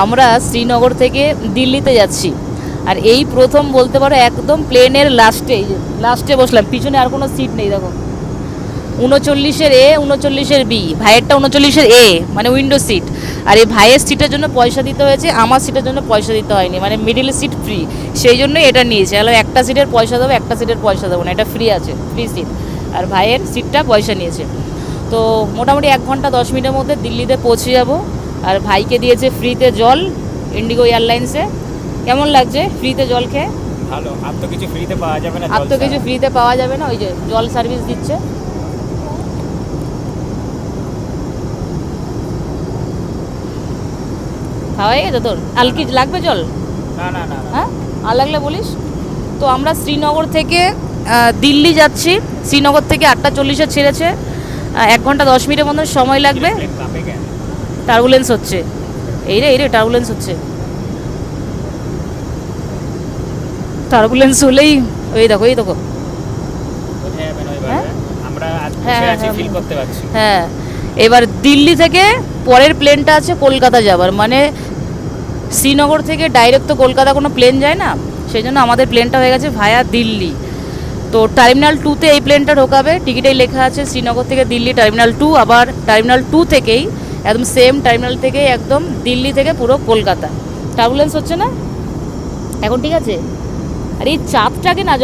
আমরা শ্রীনগর থেকে দিল্লিতে যাচ্ছি, আর এই প্রথম বলতে পারো একদম প্লেনের লাস্টে বসলাম। পিছনে আর কোনো সিট নেই, দেখো 39-এর এ, 39-এর বি, ভাইয়েরটা 39-এর এ, মানে উইন্ডো সিট। আর এই ভাইয়ের সিটের জন্য পয়সা দিতে হয়েছে, আমার সিটের জন্য পয়সা দিতে হয়নি, মানে মিডিল সিট ফ্রি। সেই জন্যই এটা নিয়েছে। আর একটা সিটের পয়সা দেবো, একটা সিটের পয়সা দেবো না, এটা ফ্রি আছে, ফ্রি সিট। আর ভাইয়ের সিটটা পয়সা নিয়েছে। তো মোটামুটি 1 ঘন্টা 10 মিনিটের মধ্যে দিল্লিতে পৌঁছে যাব। আর ভাইকে দিয়েছে ফ্রিতে জল ইন্ডিগো এয়ারলাইন্সে। কেমন লাগছে ফ্রিতে জল খেয়ে? ভালো। আর তো কিছু ফ্রিতে পাওয়া যাবে না, আর তো কিছু ফ্রিতে পাওয়া যাবে না, ওই যে জল সার্ভিস দিচ্ছে। খাওয়া হয়ে গেছে তোর? আর কি লাগবে জল? না না না। হ্যাঁ, আর লাগলে বলিস। তো আমরা শ্রীনগর থেকে দিল্লি যাচ্ছি। শ্রীনগর থেকে 8:40-এ ছেড়েছে, 1 ঘন্টা 10 মিনিটের মতো সময় লাগবে। টার্বুলেন্স হচ্ছে, এই রে টার্বুলেন্স হচ্ছে। টার্বুলেন্স হলেই ওই দেখো হ্যাঁ। এবার দিল্লি থেকে পরের প্লেনটা আছে কলকাতা যাবার, মানে শ্রীনগর থেকে ডাইরেক্ট তো কলকাতা কোনো প্লেন যায় না, সেই জন্য আমাদের প্লেনটা হয়ে গেছে ভায়া দিল্লি। তো টার্মিনাল 2-তে এই প্লেনটা ঢোকাবে, টিকিটেই লেখা আছে শ্রীনগর থেকে দিল্লি টার্মিনাল 2। আবার টার্মিনাল 2 থেকেই একদম সেম টার্মিনাল থেকেই একদম দিল্লি থেকে পুরো কলকাতা। টার্বুলেন্স হচ্ছে না এখন? ঠিক আছে। আর এই চাঁদটাকে না,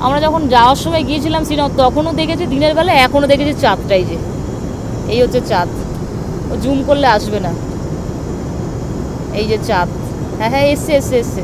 আমরা যখন যাওয়ার সময় গিয়েছিলাম শ্রীনগর, তখনও দেখেছি দিনের বেলা, এখনও দেখেছি চাঁদটাই, যে এই হচ্ছে চাঁদ। ও জুম করলে আসবে না, এই যে চাঁদ। হ্যাঁ এসছে।